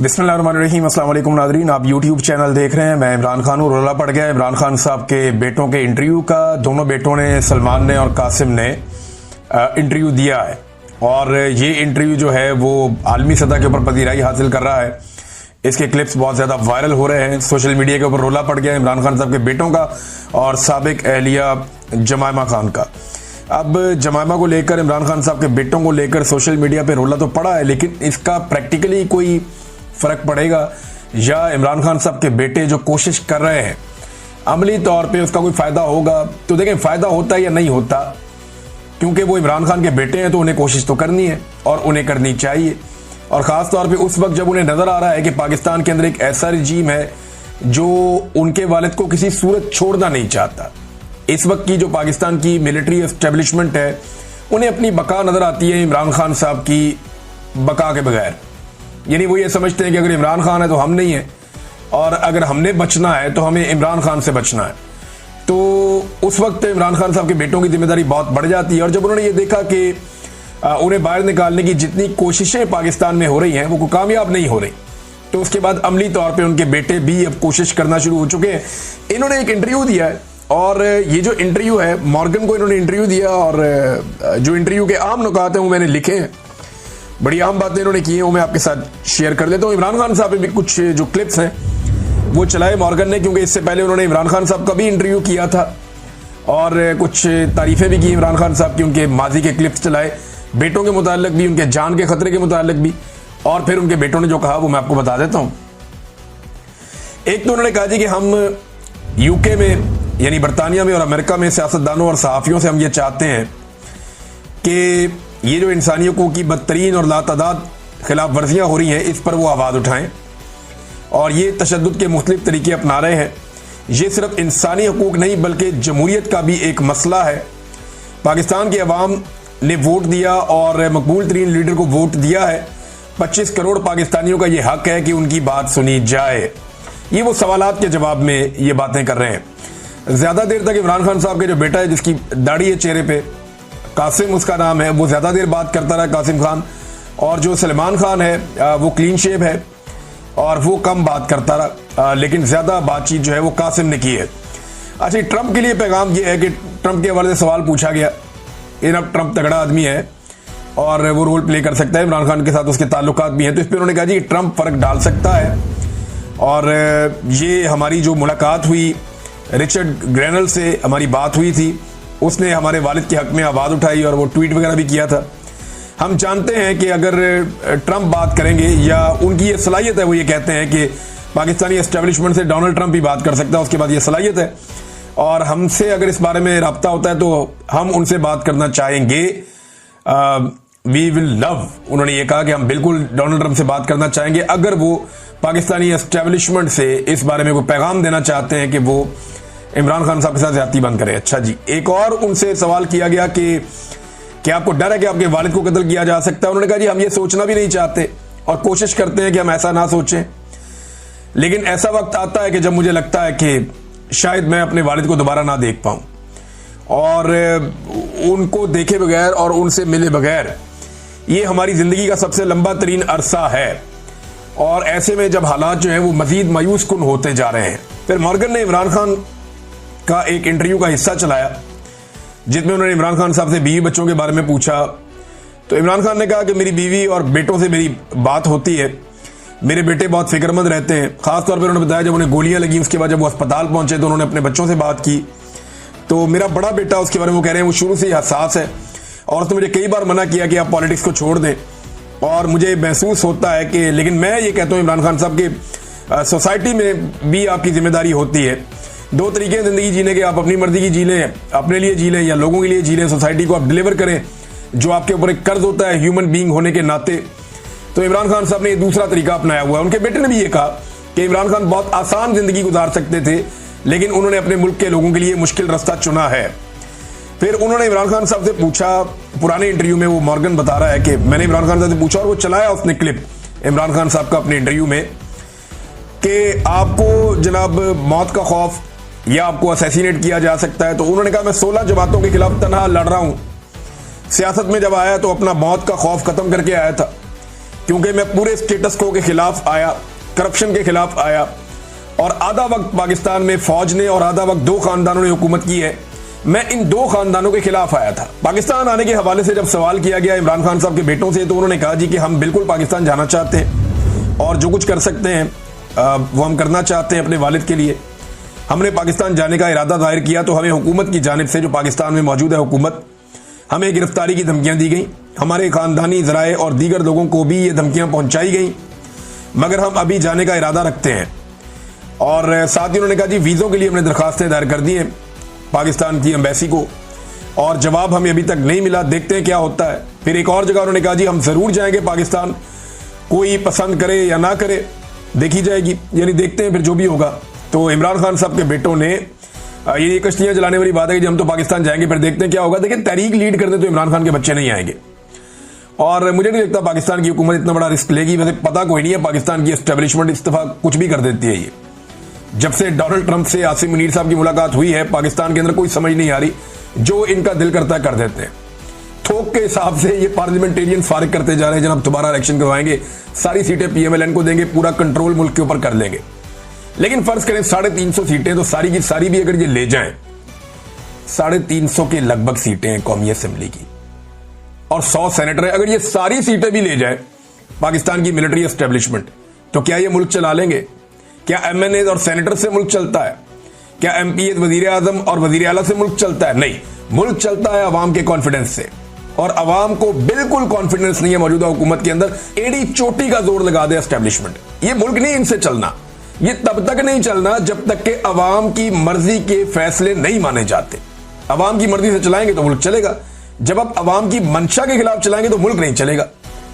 बिस्मिल्लाहिर्रहमानिर्रहीम, अस्सलाम वालेकुम नाज़रीन। आप यूट्यूब चैनल देख रहे हैं। मैं इमरान खान हूँ। रोला पड़ गया इमरान खान साहब के बेटों के इंटरव्यू का। दोनों बेटों ने, सलमान ने और कासिम ने इंटरव्यू दिया है और ये इंटरव्यू जो है वो आलमी सतह के ऊपर पजीराई हासिल कर रहा है। इसके क्लिप्स बहुत ज़्यादा वायरल हो रहे हैं। सोशल मीडिया के ऊपर रोला पड़ गया इमरान खान साहब के बेटों का और साबिक अहलिया जमायमा खान का। अब जमायमा को लेकर, इमरान खान साहब के बेटों को लेकर सोशल मीडिया पे रोला तो पड़ा है, लेकिन इसका प्रैक्टिकली कोई फर्क पड़ेगा या इमरान खान साहब के बेटे जो कोशिश कर रहे हैं अमली तौर पे उसका कोई फायदा होगा? तो देखें, फायदा होता है या नहीं होता, क्योंकि वो इमरान खान के बेटे हैं तो उन्हें कोशिश तो करनी है और उन्हें करनी चाहिए। और ख़ास तौर पे उस वक्त जब उन्हें नज़र आ रहा है कि पाकिस्तान के अंदर एक ऐसा रजीम है जो उनके वालिद को किसी सूरत छोड़ना नहीं चाहता। इस वक्त की जो पाकिस्तान की मिलिट्री एस्टेब्लिशमेंट है उन्हें अपनी बका नज़र आती है इमरान खान साहब की बका के बगैर। यानी वो ये समझते हैं कि अगर इमरान खान है तो हम नहीं है, और अगर हमने बचना है तो हमें इमरान खान से बचना है। तो उस वक्त इमरान खान साहब के बेटों की जिम्मेदारी बहुत बढ़ जाती है। और जब उन्होंने ये देखा कि उन्हें बाहर निकालने की जितनी कोशिशें पाकिस्तान में हो रही हैं वो कामयाब नहीं हो रही, तो उसके बाद अमली तौर पर उनके बेटे भी अब कोशिश करना शुरू हो चुके हैं। इन्होंने एक इंटरव्यू दिया है और ये जो इंटरव्यू है, मॉर्गन को इन्होंने इंटरव्यू दिया और जो इंटरव्यू के आम नुकात हैं वो मैंने लिखे हैं। बड़ी आम बातें इन्होंने की हैं, वो मैं आपके साथ शेयर कर देता हूँ। इमरान खान साहब ने भी कुछ जो क्लिप्स हैं वो चलाए मॉर्गन ने, क्योंकि इससे पहले उन्होंने इमरान खान साहब का भी इंटरव्यू किया था और कुछ तारीफ़ें भी की इमरान खान साहब की। उनके माजी के क्लिप्स चलाए, बेटों के मुताल्लिक भी, उनके जान के खतरे के मुताल्लिक भी, और फिर उनके बेटों ने जो कहा वो मैं आपको बता देता हूँ। एक तो उन्होंने कहा जी कि हम यूके में यानी बरतानिया में और अमेरिका में सियासतदानों और सहाफ़ियों से हम ये चाहते हैं कि ये जो इंसानियों की बदतरीन और लातादाद खिलाफ वर्जियाँ हो रही हैं इस पर वो आवाज़ उठाएं। और ये तशद्दुद के मुख्तलिफ तरीके अपना रहे हैं। ये सिर्फ इंसानी हकूक़ नहीं बल्कि जमहूरियत का भी एक मसला है। पाकिस्तान की अवाम ने वोट दिया और मकबूल तरीन लीडर को वोट दिया है। 25 करोड़ पाकिस्तानियों का ये हक है कि उनकी बात सुनी जाए। ये वो सवालात के जवाब में ये बातें कर रहे हैं। ज़्यादा देर तक इमरान खान साहब के जो बेटा है जिसकी दाढ़ी है चेहरे पे, कासिम उसका नाम है, वो ज़्यादा देर बात करता रहा, कासिम खान। और जो सलमान खान है वो क्लीन शेव है और वो कम बात करता रहा, लेकिन ज़्यादा बातचीत जो है वो कासिम ने की है। अच्छा, ट्रंप के लिए पैगाम ये है कि ट्रंप के हवाले से सवाल पूछा गया। अब ट्रंप तगड़ा आदमी है और वो रोल प्ले कर सकता है, इमरान खान के साथ उसके ताल्लुकात भी हैं, तो इस पर उन्होंने कहा जी ट्रंप फ़र्क डाल सकता है। और ये हमारी जो मुलाकात हुई रिचर्ड ग्रेनल से, हमारी बात हुई थी, उसने हमारे वालिद के हक में आवाज़ उठाई और वो ट्वीट वगैरह भी किया था। हम जानते हैं कि अगर ट्रंप बात करेंगे या उनकी ये सलाहियत है, वो ये कहते हैं कि पाकिस्तानी एस्टेब्लिशमेंट से डोनाल्ड ट्रंप ही बात कर सकता है, उसके बाद ये सलाहियत है। और हमसे अगर इस बारे में रब्ता होता है तो हम उनसे बात करना चाहेंगे। वी विल लव, उन्होंने ये कहा कि हम बिल्कुल डोनाल्ड ट्रंप से बात करना चाहेंगे अगर वो पाकिस्तानी एस्टेब्लिशमेंट से इस बारे में कोई पैगाम देना चाहते हैं कि वो इमरान खान साहब के साथ ज्यादती बंद करें। अच्छा जी, एक और उनसे सवाल किया गया कि आपको डर है कि आपके वालिद को कत्ल किया जा सकता है? उन्होंने कहा जी हम ये सोचना भी नहीं चाहते और कोशिश करते हैं कि हम ऐसा ना सोचें, लेकिन ऐसा वक्त आता है कि जब मुझे लगता है कि शायद मैं अपने वालिद को दोबारा ना देख पाऊं और उनको देखे बगैर और उनसे मिले बगैर ये हमारी ज़िंदगी का सबसे लंबा तरीन अरसा है। और ऐसे में जब हालात जो हैं वो मज़ीद मायूस कुन होते जा रहे हैं। फिर मॉर्गन ने इमरान खान का एक इंटरव्यू का हिस्सा चलाया जिसमें उन्होंने इमरान खान साहब से बीवी बच्चों के बारे में पूछा। तो इमरान खान ने कहा कि मेरी बीवी और बेटों से मेरी बात होती है, मेरे बेटे बहुत फिक्रमंद रहते हैं। ख़ासतौर पर उन्होंने बताया जब उन्हें गोलियां लगी उसके बाद जब वो अस्पताल पहुंचे तो उन्होंने अपने बच्चों से बात की। तो मेरा बड़ा बेटा, उसके बारे में वो कह रहे हैं, वो शुरू से ही हसास है और उसने मुझे कई बार मना किया कि आप पॉलिटिक्स को छोड़ दें। और मुझे महसूस होता है कि, लेकिन मैं ये कहता हूँ इमरान खान साहब की सोसाइटी में भी आपकी जिम्मेदारी होती है। दो तरीके हैं ज़िंदगी जीने के, आप अपनी मर्जी की जी लें, अपने लिए जी लें या लोगों के लिए जी लें। सोसाइटी को आप डिलीवर करें जो आपके ऊपर एक कर्ज होता है ह्यूमन बीइंग होने के नाते। तो इमरान खान साहब ने ये दूसरा तरीका अपनाया हुआ है। उनके बेटे ने भी ये कहा कि इमरान खान बहुत आसान ज़िंदगी गुजार सकते थे, लेकिन उन्होंने अपने मुल्क के लोगों के लिए मुश्किल रास्ता चुना है। फिर उन्होंने इमरान खान साहब से पूछा, पुराने इंटरव्यू में वो मॉर्गन बता रहा है कि मैंने इमरान खान साहब से पूछा और वो चलाया उसने क्लिप इमरान खान साहब का अपने इंटरव्यू में कि आपको जनाब मौत का खौफ या आपको असैसिनेट किया जा सकता है। तो उन्होंने कहा मैं 16 जमातों के खिलाफ तनहा लड़ रहा हूं, सियासत में जब आया तो अपना मौत का खौफ खत्म करके आया था। क्योंकि मैं पूरे स्टेटस को के खिलाफ आया, करप्शन के खिलाफ आया, और आधा वक्त पाकिस्तान में फौज ने और आधा वक्त दो खानदानों ने हुकूमत की है। मैं इन दो खानदानों के खिलाफ आया था। पाकिस्तान आने के हवाले से जब सवाल किया गया इमरान खान साहब के बेटों से, तो उन्होंने कहा जी कि हम बिल्कुल पाकिस्तान जाना चाहते हैं और जो कुछ कर सकते हैं वो हम करना चाहते हैं अपने वालिद के लिए। हमने पाकिस्तान जाने का इरादा जाहिर किया तो हमें हुकूमत की जानिब से, जो पाकिस्तान में मौजूद है हुकूमत, हमें गिरफ्तारी की धमकियां दी गई। हमारे खानदानी ज़राए और दीगर लोगों को भी ये धमकियां पहुंचाई गई, मगर हम अभी जाने का इरादा रखते हैं। और साथ ही उन्होंने कहा जी वीज़ों के लिए हमने दरखास्तें दायर कर दी हैं पाकिस्तान की एम्बेसी को, और जवाब हमें अभी तक नहीं मिला, देखते हैं क्या होता है। फिर एक और जगह उन्होंने कहा जी हम ज़रूर जाएंगे पाकिस्तान, कोई पसंद करे या ना करे देखी जाएगी, यानी देखते हैं फिर जो भी होगा। तो इमरान खान साहब के बेटों ने ये कश्तियां जलाने वाली बात है कि हम तो पाकिस्तान जाएंगे, फिर देखते हैं क्या होगा। देखिए, तहरीक लीड करने तो इमरान खान के बच्चे नहीं आएंगे, और मुझे नहीं लगता पाकिस्तान की हुकूमत इतना बड़ा रिस्क लेगी। वैसे पता कोई नहीं है, पाकिस्तान की एस्टेब्लिशमेंट इस दफा कुछ भी कर देती है। ये जब से डोनाल्ड ट्रंप से आसिम मुनीर साहब की मुलाकात हुई है, पाकिस्तान के अंदर कोई समझ नहीं आ रही, जो इनका दिल करता कर देते हैं। थोक के हिसाब से ये पार्लियामेंटेरियन फारिग करते जा रहे हैं, जनाब दोबारा इलेक्शन करवाएंगे, सारी सीटें पीएमएलएन को देंगे, पूरा कंट्रोल मुल्क के ऊपर कर लेंगे। लेकिन फर्ज करें 350 सीटें, तो सारी की सारी भी अगर ये ले जाएं, 350 के लगभग सीटें हैं कौमी असेंबली की, और 100 सेनेटर है। अगर ये सारी सीटें भी ले जाए पाकिस्तान की मिलिट्री एस्टेब्लिशमेंट, तो क्या ये मुल्क चला लेंगे? क्या एमएनए और सेनेटर से मुल्क चलता है? क्या एमपी वजीर आजम और वजीर आला से मुल्क चलता है? नहीं, मुल्क चलता है अवाम के कॉन्फिडेंस से, और अवाम को बिल्कुल कॉन्फिडेंस नहीं है मौजूदा हुकूमत के अंदर। एड़ी चोटी का जोर लगा दे एस्टेब्लिशमेंट, ये मुल्क नहीं इनसे चलना। ये तब तक नहीं चलना जब तक के अवाम की मर्जी के फैसले नहीं माने जाते। अवाम की मर्जी से चलाएंगे तो मुल्क चलेगा, जब आप अवाम की मंशा के खिलाफ चलाएंगे तो मुल्क नहीं चलेगा,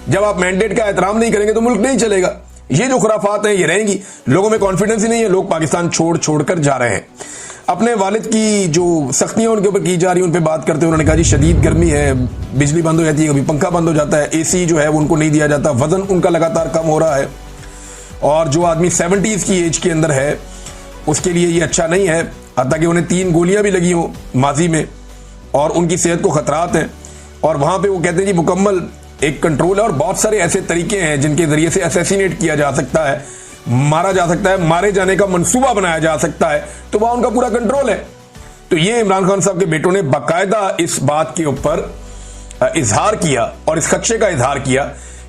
जब आप मैंडेट का एहतराम नहीं करेंगे तो मुल्क नहीं चलेगा। ये जो खुराफात हैं ये रहेंगी, लोगों में कॉन्फिडेंस ही नहीं है, लोग पाकिस्तान छोड़ छोड़कर जा रहे हैं। अपने वालिद की जो सख्तियां उनके ऊपर की जा रही है उन पर बात करते हुए उन्होंने कहा जी शदीद गर्मी है, बिजली बंद हो जाती है, कभी पंखा बंद हो जाता है, एसी जो है वो उनको नहीं दिया जाता, वजन उनका लगातार कम हो रहा है, और जो आदमी 70s की एज के अंदर है उसके लिए ये अच्छा नहीं है। हत्ता कि उन्हें 3 गोलियां भी लगी हों माजी में, और उनकी सेहत को खतरात हैं, और वहां पे वो कहते हैं जी मुकम्मल एक कंट्रोल है, और बहुत सारे ऐसे तरीके हैं जिनके जरिए से असैसिनेट किया जा सकता है, मारा जा सकता है, मारे जाने का मंसूबा बनाया जा सकता है, तो वहां उनका पूरा कंट्रोल है। तो ये इमरान खान साहब के बेटों ने बाकायदा इस बात के ऊपर इजहार किया और इस खदशे का इजहार किया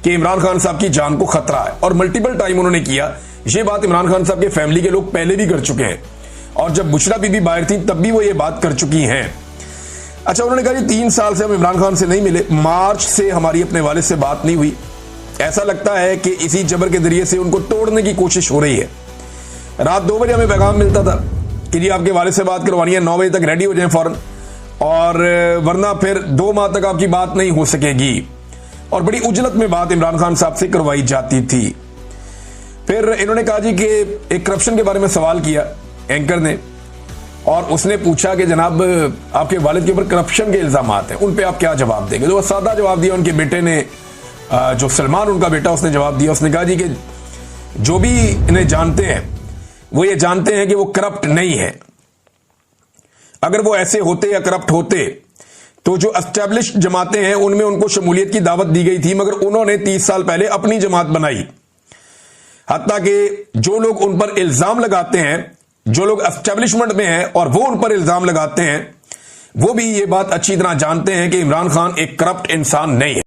कि इमरान खान साहब की जान को खतरा है, और मल्टीपल टाइम उन्होंने किया। ये बात इमरान खान साहब के फैमिली के लोग पहले भी कर चुके हैं, और जब बुशरा बीबी बाहर थी तब भी वो ये बात कर चुकी हैं। अच्छा, उन्होंने कहा जी 3 साल से हम इमरान खान से नहीं मिले, मार्च से हमारी अपने वालिद से बात नहीं हुई। ऐसा लगता है कि इसी जबर के जरिए से उनको तोड़ने की कोशिश हो रही है। रात 2 बजे हमें पैगाम मिलता था कि जी आपके वालिद से बात करवानी है, 9 बजे तक रेडी हो जाएं फौरन, और वरना फिर 2 माह तक आपकी बात नहीं हो सकेगी। और बड़ी उजलत में बात इमरान खान साहब से करवाई जाती थी। फिर इन्होंने कहा जी कि एक करप्शन के बारे में सवाल किया एंकर ने, और उसने पूछा कि जनाब आपके वालिद के ऊपर करप्शन के इल्जाम हैं, उन पे आप क्या जवाब देंगे? तो वह सादा जवाब दिया उनके बेटे ने, जो सलमान उनका बेटा, उसने जवाब दिया। उसने कहा जी कि जो भी इन्हें जानते हैं वो ये जानते हैं कि वो करप्ट नहीं है। अगर वो ऐसे होते या करप्ट होते तो जो एस्टैब्लिश जमातें हैं उनमें उनको शमूलियत की दावत दी गई थी, मगर उन्होंने 30 साल पहले अपनी जमात बनाई। हत्ता कि जो लोग उन पर इल्जाम लगाते हैं, जो लोग एस्टैब्लिशमेंट में हैं और वो उन पर इल्जाम लगाते हैं, वो भी ये बात अच्छी तरह जानते हैं कि इमरान खान एक करप्ट इंसान नहीं है।